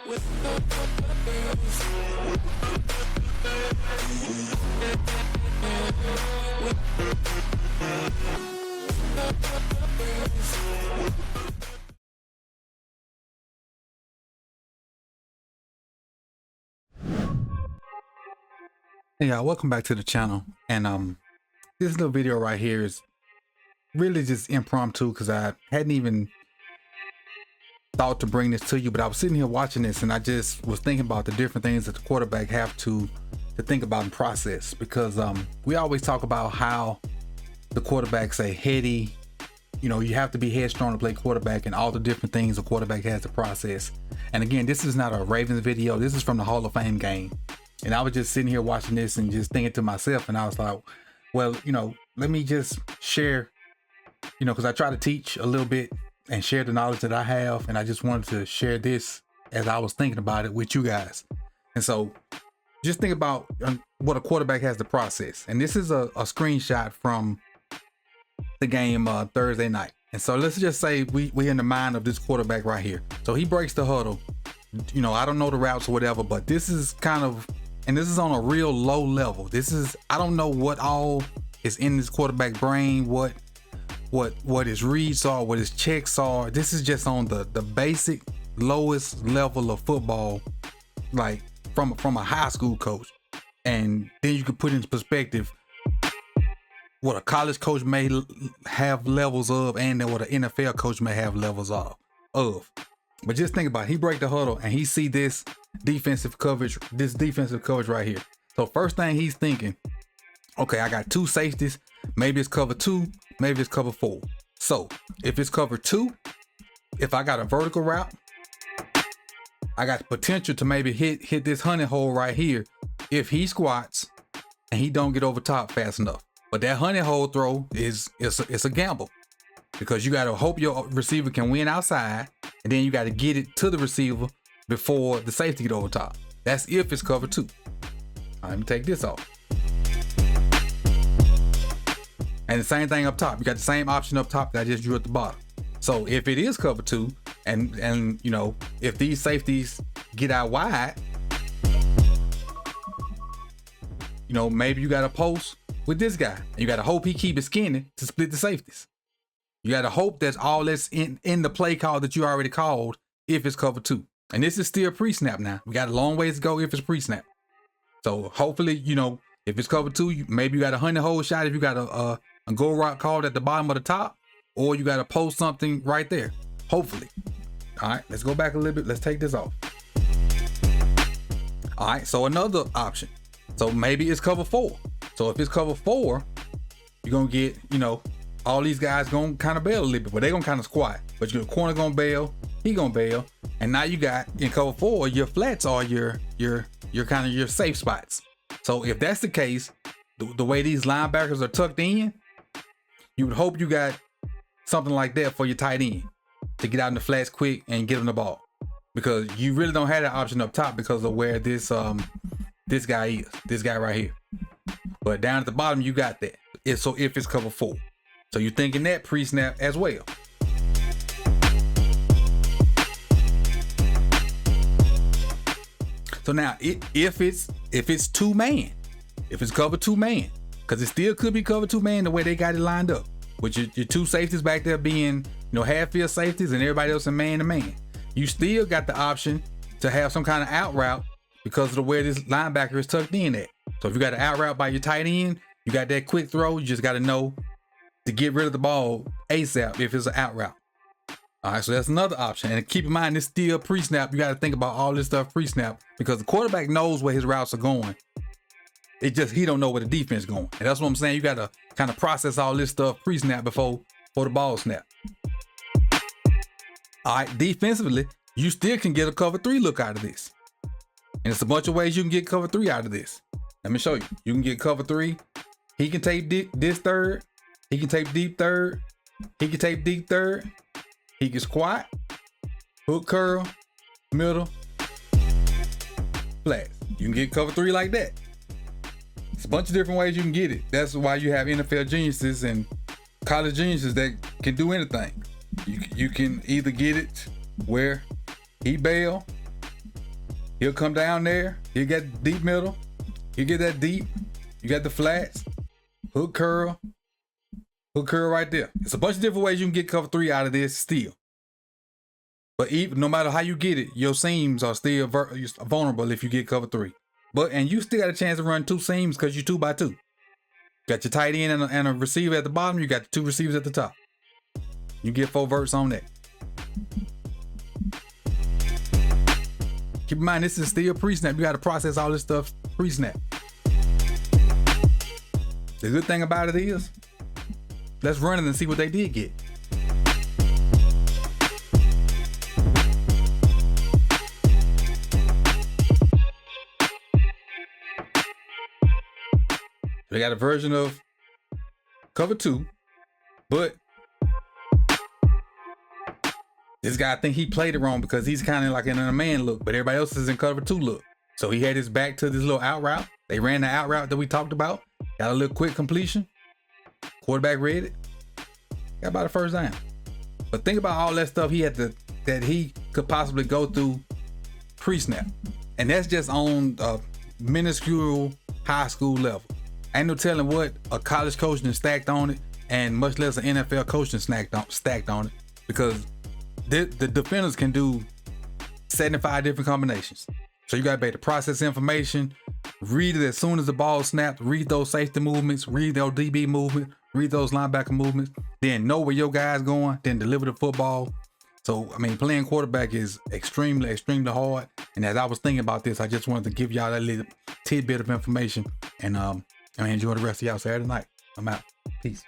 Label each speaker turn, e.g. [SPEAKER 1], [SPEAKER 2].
[SPEAKER 1] Hey y'all, welcome back to the channel. And this little video right here is really just impromptu because I hadn't even thought to bring this to you, but I was sitting here watching this and I just was thinking about the different things that the quarterback have to think about and process, because we always talk about how the quarterback's a heady, you know, you have to be headstrong to play quarterback and all the different things a quarterback has to process. And again, this is not a Ravens video, this is from the Hall of Fame game. And I was just sitting here watching this and just thinking to myself, and I was like, well, you know, let me just share, you know, because I try to teach a little bit and share the knowledge that I have. And I just wanted to share this as I was thinking about it with you guys. And so just think about what a quarterback has to process. And this is a screenshot from the game Thursday night. And so let's just say we in the mind of this quarterback right here. So he breaks the huddle. You know, I don't know the routes or whatever, but this is kind of, and this is on a real low level. This is, I don't know what all is in this quarterback brain, what his reads are, what his checks are. This is just on the basic lowest level of football, like from a high school coach. And then you could put into perspective what a college coach may have levels of, and then what an NFL coach may have levels of. But just think about it. He break the huddle and he see this defensive coverage right here. So first thing he's thinking, okay, I got two safeties. Maybe it's cover 2, maybe it's cover 4. So if it's cover 2, if I got a vertical route, I got the potential to maybe hit this honey hole right here if he squats and he don't get over top fast enough. But that honey hole throw it's a gamble, because you got to hope your receiver can win outside, and then you got to get it to the receiver before the safety get over top. That's if it's cover 2. Let me take this off. And the same thing up top. You got the same option up top that I just drew at the bottom. So if it is cover 2, and you know, if these safeties get out wide, you know, maybe you got a post with this guy, and you got to hope he keep it skinny to split the safeties. You got to hope that's all that's in the play call that you already called if it's cover 2. And this is still pre-snap now. We got a long ways to go if it's pre-snap. So hopefully, you know, if it's cover 2, maybe you got a honey hole shot if you got a go route called at the bottom of the top, or you got to post something right there, hopefully. All right, let's go back a little bit. Let's take this off. All right, so another option. So maybe it's cover 4. So if it's cover 4, you're going to get, you know, all these guys going to kind of bail a little bit, but they're going to kind of squat. But your corner going to bail, he going to bail. And now you got in cover 4, your flats are your kind of your safe spots. So if that's the case, the way these linebackers are tucked in, you would hope you got something like that for your tight end to get out in the flats quick and get him the ball, because you really don't have that option up top because of where this guy is, this guy right here. But down at the bottom, you got that. So if it's cover 4, so you're thinking that pre-snap as well. So now if it's 2-man, if it's cover 2-man, because it still could be cover 2-man the way they got it lined up, with your two safeties back there being, you know, half field safeties and everybody else in man to man. You still got the option to have some kind of out route because of the way this linebacker is tucked in at. So if you got an out route by your tight end, you got that quick throw. You just got to know to get rid of the ball ASAP if it's an out route. All right, so that's another option. And keep in mind, it's still pre-snap. You got to think about all this stuff pre-snap, because the quarterback knows where his routes are going. It just, he don't know where the defense is going. And that's what I'm saying. You got to kind of process all this stuff pre-snap before the ball snap. All right, defensively, you still can get a cover 3 look out of this. And it's a bunch of ways you can get cover 3 out of this. Let me show you. You can get cover 3. He can take this third. He can take deep third. He can take deep third. He can squat, hook curl, middle, flat. You can get cover 3 like that. It's a bunch of different ways you can get it. That's why you have NFL geniuses and college geniuses that can do anything. You can either get it where he bail, He'll come down there. He'll get deep middle. He'll get that deep. You got the flats, hook curl right there. It's a bunch of different ways you can get cover 3 out of this still. But even no matter how you get it, your seams are still vulnerable if you get cover 3. And you still got a chance to run 2 seams because you're 2x2. Got your tight end and a receiver at the bottom. You got the 2 receivers at the top. You get 4 verts on that. Keep in mind, this is still pre-snap. You got to process all this stuff pre-snap. The good thing about it is, let's run it and see what they did get. They got a version of cover 2, but this guy, I think he played it wrong because he's kind of like in a man look, but everybody else is in cover 2 look. So he had his back to this little out route. They ran the out route that we talked about. Got a little quick completion. Quarterback read it. Got about a first down. But think about all that stuff that he could possibly go through pre-snap. And that's just on a minuscule high school level. Ain't no telling what a college coach done stacked on it, and much less an NFL coach done stacked on it, because the defenders can do 75 different combinations. So you got to be able to process information, read it as soon as the ball snaps, read those safety movements, read those DB movement, read those linebacker movements, then know where your guy's going, then deliver the football. So, I mean, playing quarterback is extremely, extremely hard. And as I was thinking about this, I just wanted to give y'all that little tidbit of information. And enjoy the rest of y'all Saturday night. I'm out. Peace.